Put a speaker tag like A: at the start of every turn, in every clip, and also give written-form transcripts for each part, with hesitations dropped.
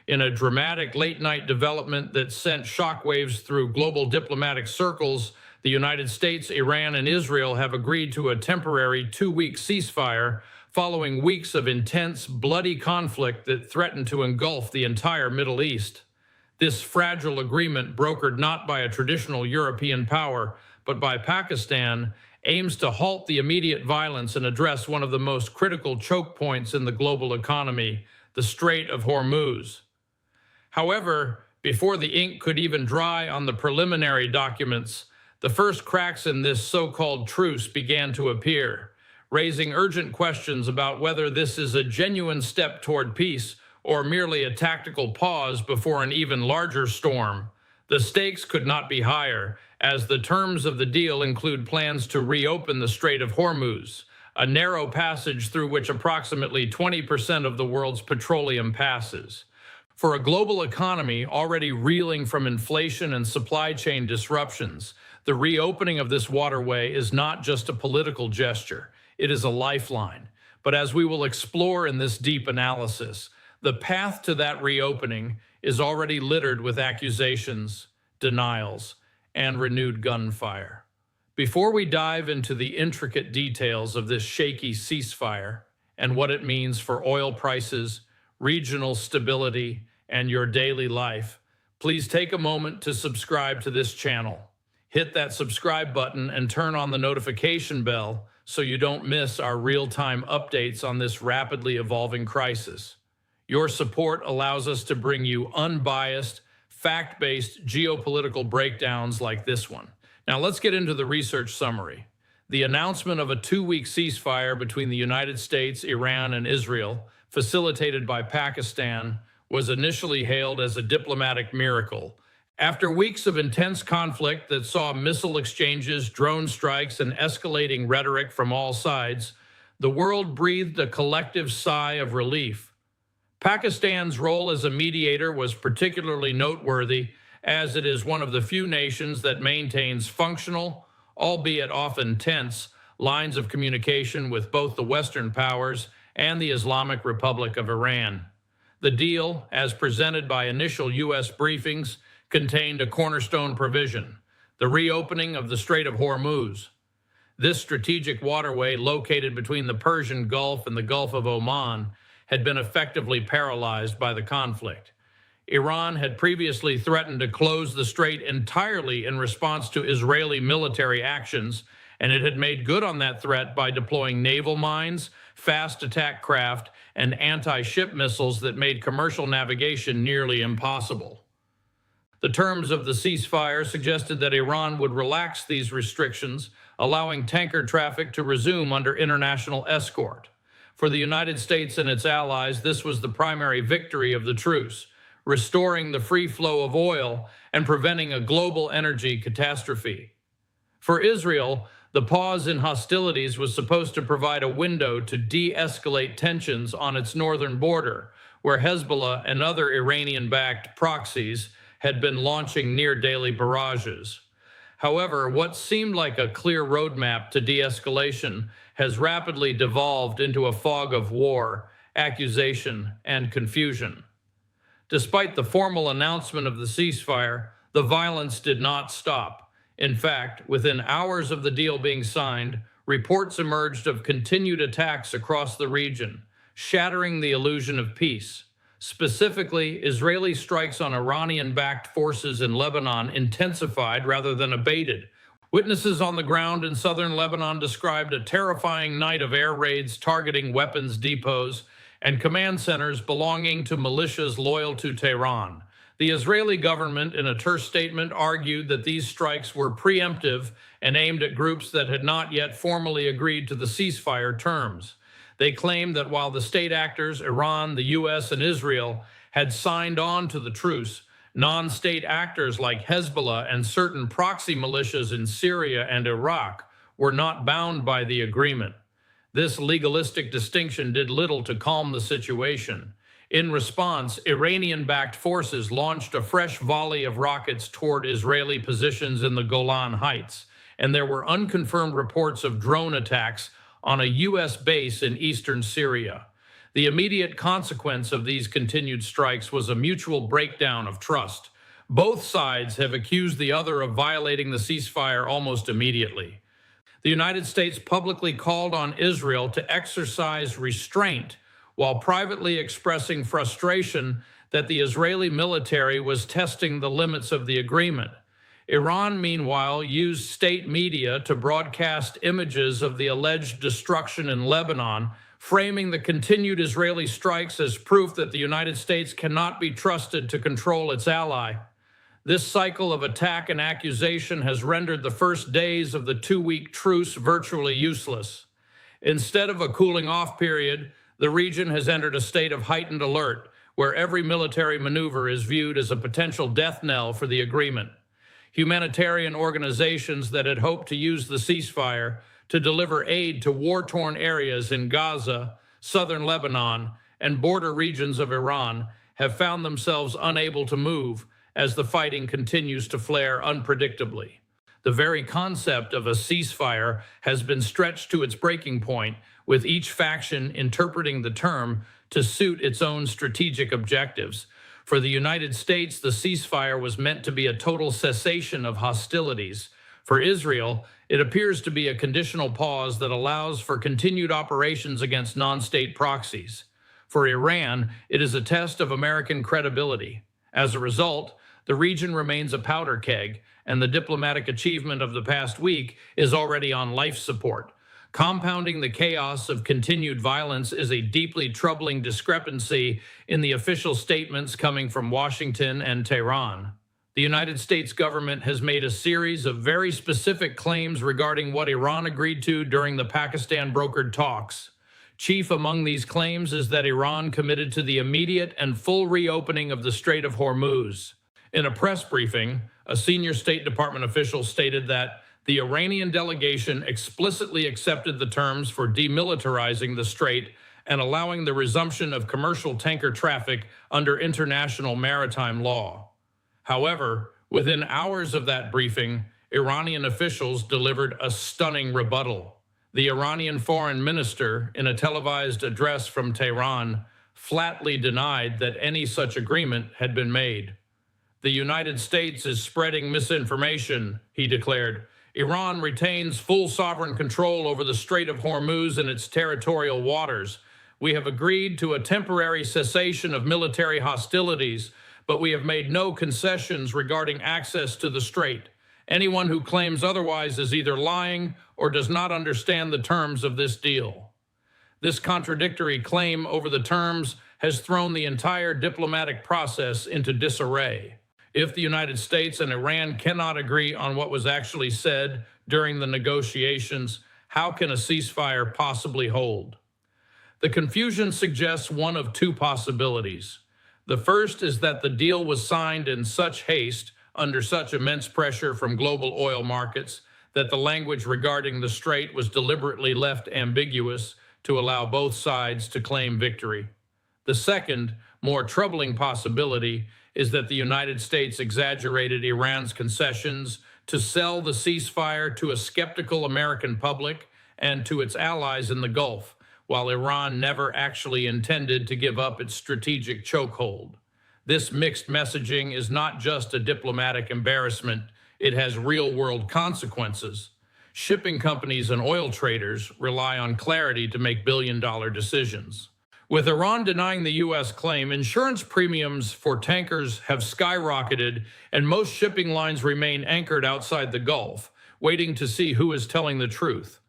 A: In a dramatic late-night development that sent shockwaves through global diplomatic circles, the United States, Iran, and Israel have agreed to a temporary 2-week ceasefire following weeks of intense, bloody conflict that threatened to engulf the entire Middle East. This fragile agreement, brokered not by a traditional European power, but by Pakistan, aims to halt the immediate violence and address one of the most critical choke points in the global economy, the Strait of Hormuz. However, before the ink could even dry on the preliminary documents, the first cracks in this so-called truce began to appear, raising urgent questions about whether this is a genuine step toward peace or merely a tactical pause before an even larger storm. The stakes could not be higher, as the terms of the deal include plans to reopen the Strait of Hormuz, a narrow passage through which approximately 20% of the world's petroleum passes. For a global economy already reeling from inflation and supply chain disruptions, the reopening of this waterway is not just a political gesture, it is a lifeline. But as we will explore in this deep analysis, the path to that reopening is already littered with accusations, denials, and renewed gunfire. Before we dive into the intricate details of this shaky ceasefire and what it means for oil prices, regional stability, and your daily life, please take a moment to subscribe to this channel. Hit that subscribe button and turn on the notification bell so you don't miss our real-time updates on this rapidly evolving crisis. Your support allows us to bring you unbiased, fact-based geopolitical breakdowns like this one. Now let's get into the research summary. The announcement of a 2-week ceasefire between the United States, Iran, and Israel, facilitated by Pakistan, was initially hailed as a diplomatic miracle. After weeks of intense conflict that saw missile exchanges, drone strikes, and escalating rhetoric from all sides, the world breathed a collective sigh of relief. Pakistan's role as a mediator was particularly noteworthy, as it is one of the few nations that maintains functional, albeit often tense, lines of communication with both the Western powers and the Islamic Republic of Iran. The deal, as presented by initial U.S. briefings, contained a cornerstone provision: the reopening of the Strait of Hormuz. This strategic waterway, located between the Persian Gulf and the Gulf of Oman, had been effectively paralyzed by the conflict. Iran had previously threatened to close the strait entirely in response to Israeli military actions, and it had made good on that threat by deploying naval mines, fast attack craft, and anti-ship missiles that made commercial navigation nearly impossible. The terms of the ceasefire suggested that Iran would relax these restrictions, allowing tanker traffic to resume under international escort. For the United States and its allies, this was the primary victory of the truce, restoring the free flow of oil and preventing a global energy catastrophe. For Israel, the pause in hostilities was supposed to provide a window to de-escalate tensions on its northern border, where Hezbollah and other Iranian-backed proxies had been launching near-daily barrages. However, what seemed like a clear roadmap to de-escalation has rapidly devolved into a fog of war, accusation, and confusion. Despite the formal announcement of the ceasefire, the violence did not stop. In fact, within hours of the deal being signed, reports emerged of continued attacks across the region, shattering the illusion of peace. Specifically, Israeli strikes on Iranian-backed forces in Lebanon intensified rather than abated. Witnesses on the ground in southern Lebanon described a terrifying night of air raids targeting weapons depots and command centers belonging to militias loyal to Tehran. The Israeli government, in a terse statement, argued that these strikes were preemptive and aimed at groups that had not yet formally agreed to the ceasefire terms. They claimed that while the state actors, Iran, the U.S., and Israel, had signed on to the truce, non-state actors like Hezbollah and certain proxy militias in Syria and Iraq were not bound by the agreement. This legalistic distinction did little to calm the situation. In response, Iranian-backed forces launched a fresh volley of rockets toward Israeli positions in the Golan Heights, and there were unconfirmed reports of drone attacks on a U.S. base in eastern Syria. The immediate consequence of these continued strikes was a mutual breakdown of trust. Both sides have accused the other of violating the ceasefire almost immediately. The United States publicly called on Israel to exercise restraint while privately expressing frustration that the Israeli military was testing the limits of the agreement. Iran, meanwhile, used state media to broadcast images of the alleged destruction in Lebanon, framing the continued Israeli strikes as proof that the United States cannot be trusted to control its ally. This cycle of attack and accusation has rendered the first days of the two-week truce virtually useless. Instead of a cooling-off period, the region has entered a state of heightened alert, where every military maneuver is viewed as a potential death knell for the agreement. Humanitarian organizations that had hoped to use the ceasefire to deliver aid to war-torn areas in Gaza, southern Lebanon, and border regions of Iran have found themselves unable to move as the fighting continues to flare unpredictably. The very concept of a ceasefire has been stretched to its breaking point, with each faction interpreting the term to suit its own strategic objectives. For the United States, the ceasefire was meant to be a total cessation of hostilities. For Israel, it appears to be a conditional pause that allows for continued operations against non-state proxies. For Iran, it is a test of American credibility. As a result, the region remains a powder keg, and the diplomatic achievement of the past week is already on life support. Compounding the chaos of continued violence is a deeply troubling discrepancy in the official statements coming from Washington and Tehran. The United States government has made a series of very specific claims regarding what Iran agreed to during the Pakistan-brokered talks. Chief among these claims is that Iran committed to the immediate and full reopening of the Strait of Hormuz. In a press briefing, a senior State Department official stated that the Iranian delegation explicitly accepted the terms for demilitarizing the strait and allowing the resumption of commercial tanker traffic under international maritime law. However, within hours of that briefing, Iranian officials delivered a stunning rebuttal. The Iranian foreign minister, in a televised address from Tehran, flatly denied that any such agreement had been made. The United States is spreading misinformation, he declared. Iran retains full sovereign control over the Strait of Hormuz and its territorial waters. We have agreed to a temporary cessation of military hostilities, but we have made no concessions regarding access to the strait. Anyone who claims otherwise is either lying or does not understand the terms of this deal. This contradictory claim over the terms has thrown the entire diplomatic process into disarray. If the United States and Iran cannot agree on what was actually said during the negotiations, how can a ceasefire possibly hold? The confusion suggests one of two possibilities. The first is that the deal was signed in such haste, under such immense pressure from global oil markets, that the language regarding the strait was deliberately left ambiguous to allow both sides to claim victory. The second, more troubling possibility is that the United States exaggerated Iran's concessions to sell the ceasefire to a skeptical American public and to its allies in the Gulf, while Iran never actually intended to give up its strategic chokehold. This mixed messaging is not just a diplomatic embarrassment, it has real-world consequences. Shipping companies and oil traders rely on clarity to make billion-dollar decisions. With Iran denying the U.S. claim, insurance premiums for tankers have skyrocketed, and most shipping lines remain anchored outside the Gulf, waiting to see who is telling the truth.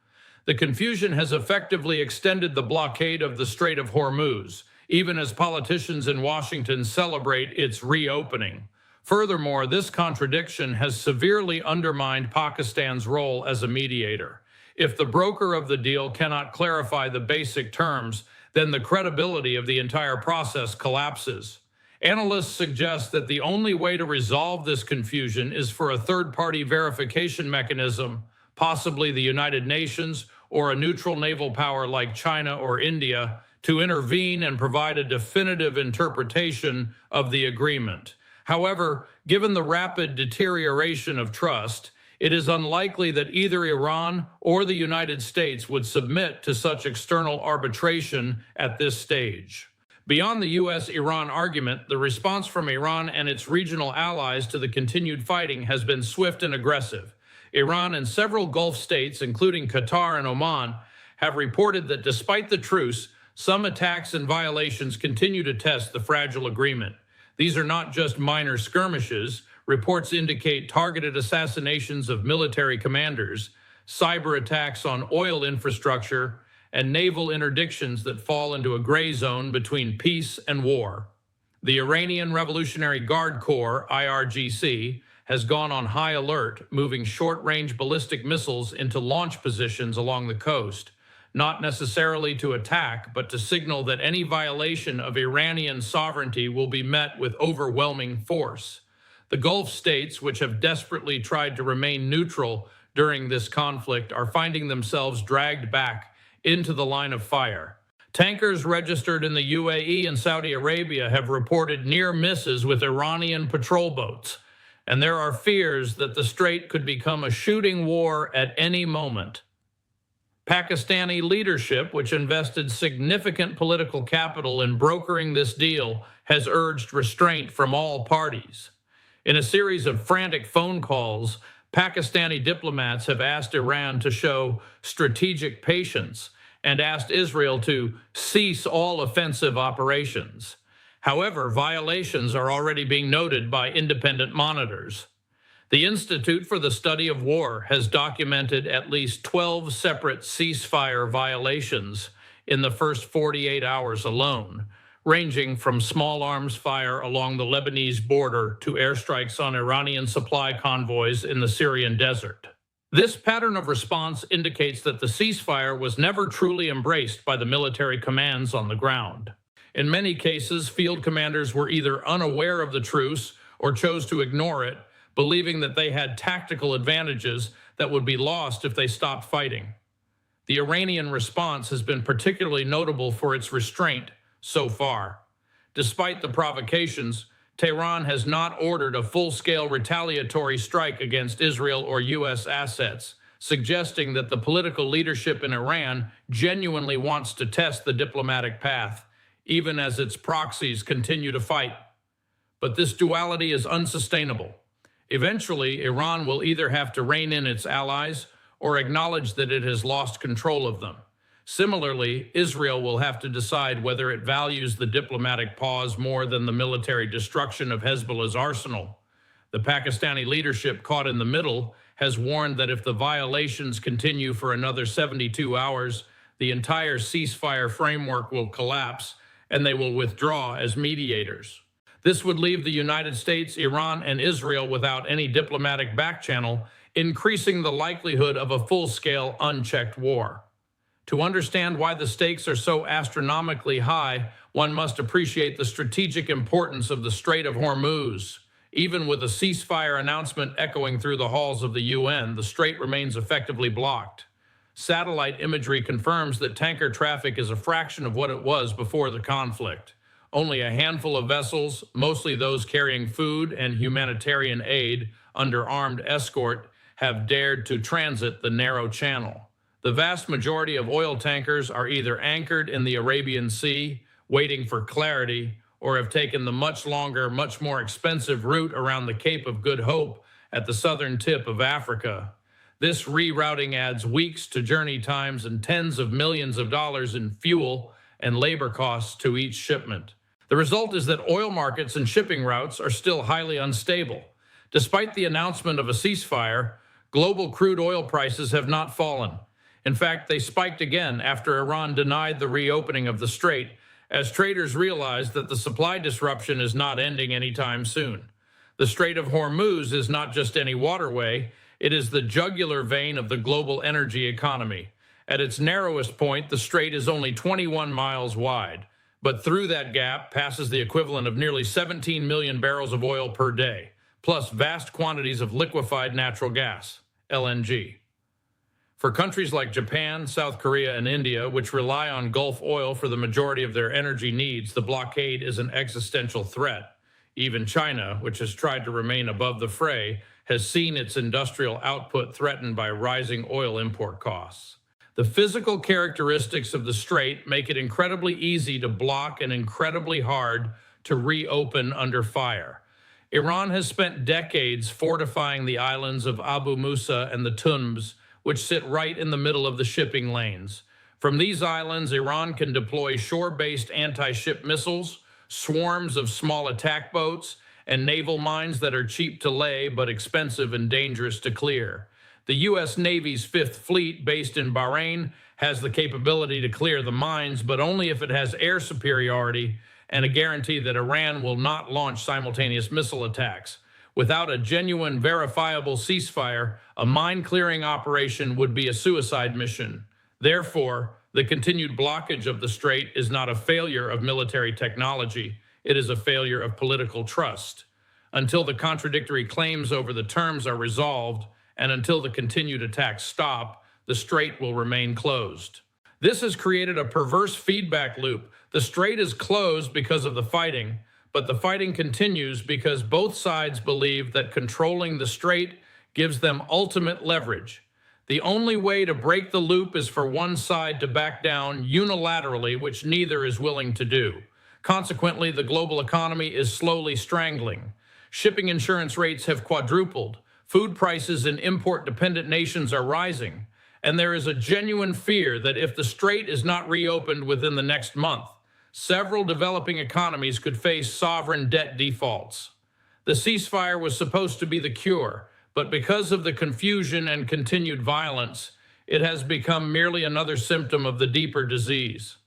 A: The confusion has effectively extended the blockade of the Strait of Hormuz, even as politicians in Washington celebrate its reopening. Furthermore, this contradiction has severely undermined Pakistan's role as a mediator. If the broker of the deal cannot clarify the basic terms, then the credibility of the entire process collapses. Analysts suggest that the only way to resolve this confusion is for a third-party verification mechanism, possibly the United Nations or a neutral naval power like China or India, to intervene and provide a definitive interpretation of the agreement. However, given the rapid deterioration of trust, It is unlikely that either Iran or the United States would submit to such external arbitration at this stage. Beyond the U.S.-Iran argument, the response from Iran and its regional allies to the continued fighting has been swift and aggressive. Iran and several Gulf states, including Qatar and Oman, have reported that despite the truce, some attacks and violations continue to test the fragile agreement. These are not just minor skirmishes. Reports indicate targeted assassinations of military commanders, cyber attacks on oil infrastructure, and naval interdictions that fall into a gray zone between peace and war. The Iranian Revolutionary Guard Corps, IRGC, has gone on high alert, moving short-range ballistic missiles into launch positions along the coast, not necessarily to attack, but to signal that any violation of Iranian sovereignty will be met with overwhelming force. The Gulf states, which have desperately tried to remain neutral during this conflict, are finding themselves dragged back into the line of fire. Tankers registered in the UAE and Saudi Arabia have reported near misses with Iranian patrol boats, and there are fears that the strait could become a shooting war at any moment. Pakistani leadership, which invested significant political capital in brokering this deal, has urged restraint from all parties. In a series of frantic phone calls, Pakistani diplomats have asked Iran to show strategic patience and asked Israel to cease all offensive operations. However, violations are already being noted by independent monitors. The Institute for the Study of War has documented at least 12 separate ceasefire violations in the first 48 hours alone, ranging from small arms fire along the Lebanese border to airstrikes on Iranian supply convoys in the Syrian desert. This pattern of response indicates that the ceasefire was never truly embraced by the military commands on the ground. In many cases, field commanders were either unaware of the truce or chose to ignore it, believing that they had tactical advantages that would be lost if they stopped fighting. The Iranian response has been particularly notable for its restraint so far. Despite the provocations, Tehran has not ordered a full-scale retaliatory strike against Israel or U.S. assets, suggesting that the political leadership in Iran genuinely wants to test the diplomatic path, even as its proxies continue to fight. But this duality is unsustainable. Eventually, Iran will either have to rein in its allies or acknowledge that it has lost control of them. Similarly, Israel will have to decide whether it values the diplomatic pause more than the military destruction of Hezbollah's arsenal. The Pakistani leadership, caught in the middle, has warned that if the violations continue for another 72 hours, the entire ceasefire framework will collapse and they will withdraw as mediators. This would leave the United States, Iran, and Israel without any diplomatic backchannel, increasing the likelihood of a full-scale, unchecked war. To understand why the stakes are so astronomically high, one must appreciate the strategic importance of the Strait of Hormuz. Even with a ceasefire announcement echoing through the halls of the UN, the strait remains effectively blocked. Satellite imagery confirms that tanker traffic is a fraction of what it was before the conflict. Only a handful of vessels, mostly those carrying food and humanitarian aid under armed escort, have dared to transit the narrow channel. The vast majority of oil tankers are either anchored in the Arabian Sea, waiting for clarity, or have taken the much longer, much more expensive route around the Cape of Good Hope at the southern tip of Africa. This rerouting adds weeks to journey times and tens of millions of dollars in fuel and labor costs to each shipment. The result is that oil markets and shipping routes are still highly unstable. Despite the announcement of a ceasefire, global crude oil prices have not fallen. In fact, they spiked again after Iran denied the reopening of the strait, as traders realized that the supply disruption is not ending anytime soon. The Strait of Hormuz is not just any waterway, it is the jugular vein of the global energy economy. At its narrowest point, the strait is only 21 miles wide, but through that gap passes the equivalent of nearly 17 million barrels of oil per day, plus vast quantities of liquefied natural gas, LNG. For countries like Japan, South Korea, and India, which rely on Gulf oil for the majority of their energy needs, the blockade is an existential threat. Even China, which has tried to remain above the fray, has seen its industrial output threatened by rising oil import costs. The physical characteristics of the strait make it incredibly easy to block and incredibly hard to reopen under fire. Iran has spent decades fortifying the islands of Abu Musa and the Tumbs, which sit right in the middle of the shipping lanes. From these islands, Iran can deploy shore-based anti-ship missiles, swarms of small attack boats, and naval mines that are cheap to lay but expensive and dangerous to clear. The U.S. Navy's Fifth Fleet, based in Bahrain, has the capability to clear the mines, but only if it has air superiority and a guarantee that Iran will not launch simultaneous missile attacks. Without a genuine, verifiable ceasefire, a mine-clearing operation would be a suicide mission. Therefore, the continued blockage of the strait is not a failure of military technology. It is a failure of political trust. Until the contradictory claims over the terms are resolved, and until the continued attacks stop, the strait will remain closed. This has created a perverse feedback loop. The strait is closed because of the fighting, but the fighting continues because both sides believe that controlling the strait gives them ultimate leverage. The only way to break the loop is for one side to back down unilaterally, which neither is willing to do. Consequently, the global economy is slowly strangling. Shipping insurance rates have quadrupled. Food prices in import-dependent nations are rising. And there is a genuine fear that if the strait is not reopened within the next month, several developing economies could face sovereign debt defaults. The ceasefire was supposed to be the cure, but because of the confusion and continued violence, it has become merely another symptom of the deeper disease.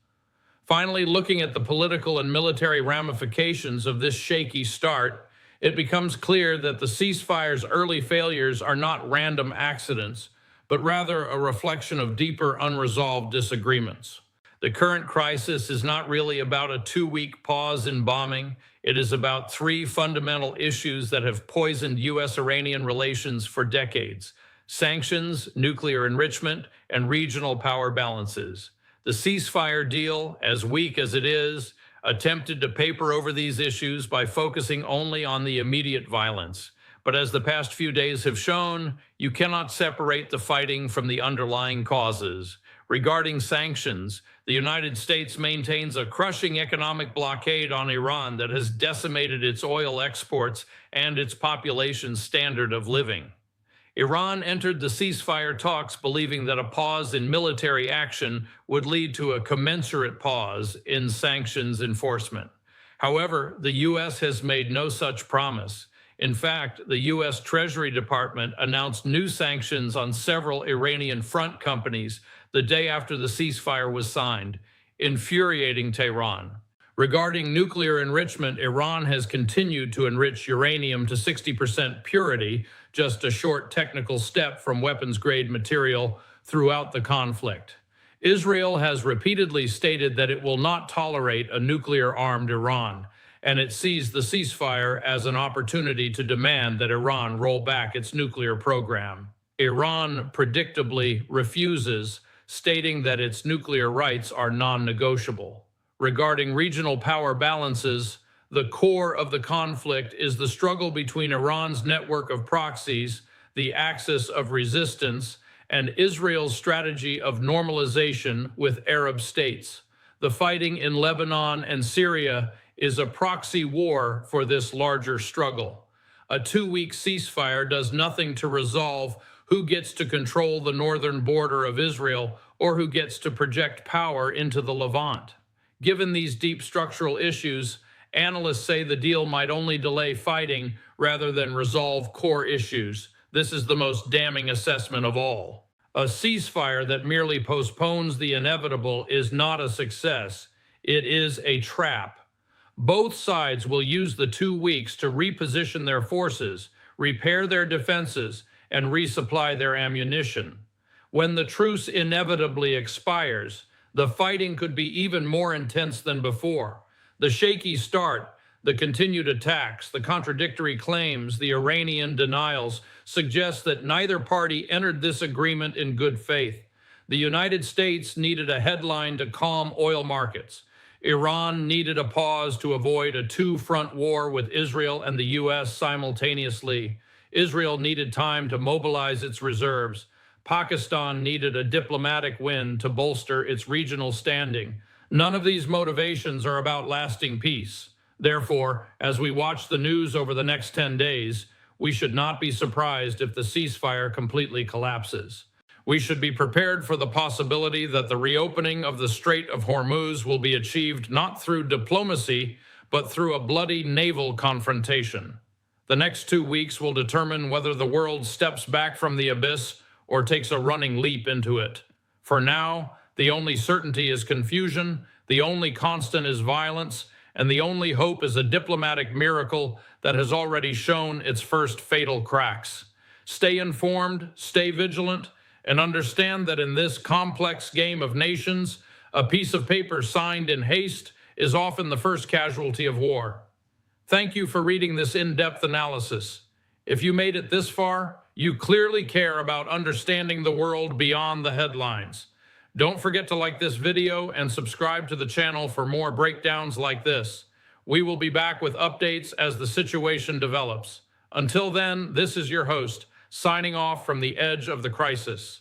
A: Finally, looking at the political and military ramifications of this shaky start, it becomes clear that the ceasefire's early failures are not random accidents, but rather a reflection of deeper unresolved disagreements. The current crisis is not really about a 2-week pause in bombing. It is about 3 fundamental issues that have poisoned U.S.-Iranian relations for decades: sanctions, nuclear enrichment, and regional power balances. The ceasefire deal, as weak as it is, attempted to paper over these issues by focusing only on the immediate violence. But as the past few days have shown, you cannot separate the fighting from the underlying causes. Regarding sanctions, the United States maintains a crushing economic blockade on Iran that has decimated its oil exports and its population's standard of living. Iran entered the ceasefire talks believing that a pause in military action would lead to a commensurate pause in sanctions enforcement. However, the U.S. has made no such promise. In fact, the U.S. Treasury Department announced new sanctions on several Iranian front companies the day after the ceasefire was signed, infuriating Tehran. Regarding nuclear enrichment, Iran has continued to enrich uranium to 60% purity, just a short technical step from weapons-grade material throughout the conflict. Israel has repeatedly stated that it will not tolerate a nuclear-armed Iran, and it sees the ceasefire as an opportunity to demand that Iran roll back its nuclear program. Iran predictably refuses, stating that its nuclear rights are non-negotiable. Regarding regional power balances, the core of the conflict is the struggle between Iran's network of proxies, the axis of resistance, and Israel's strategy of normalization with Arab states. The fighting in Lebanon and Syria is a proxy war for this larger struggle. A 2-week ceasefire does nothing to resolve who gets to control the northern border of Israel or who gets to project power into the Levant. Given these deep structural issues, analysts say the deal might only delay fighting rather than resolve core issues. This is the most damning assessment of all. A ceasefire that merely postpones the inevitable is not a success. It is a trap. Both sides will use the 2 weeks to reposition their forces, repair their defenses, and resupply their ammunition. When the truce inevitably expires, the fighting could be even more intense than before. The shaky start, the continued attacks, the contradictory claims, the Iranian denials suggest that neither party entered this agreement in good faith. The United States needed a headline to calm oil markets. Iran needed a pause to avoid a two-front war with Israel and the U.S. simultaneously. Israel needed time to mobilize its reserves. Pakistan needed a diplomatic win to bolster its regional standing. None of these motivations are about lasting peace. Therefore, as we watch the news over the next 10 days, we should not be surprised if the ceasefire completely collapses. We should be prepared for the possibility that the reopening of the Strait of Hormuz will be achieved not through diplomacy, but through a bloody naval confrontation. The next 2 weeks will determine whether the world steps back from the abyss or takes a running leap into it. For now, the only certainty is confusion, the only constant is violence, and the only hope is a diplomatic miracle that has already shown its first fatal cracks. Stay informed, stay vigilant, and understand that in this complex game of nations, a piece of paper signed in haste is often the first casualty of war. Thank you for reading this in-depth analysis. If you made it this far, you clearly care about understanding the world beyond the headlines. Don't forget to like this video and subscribe to the channel for more breakdowns like this. We will be back with updates as the situation develops. Until then, this is your host, signing off from the edge of the crisis.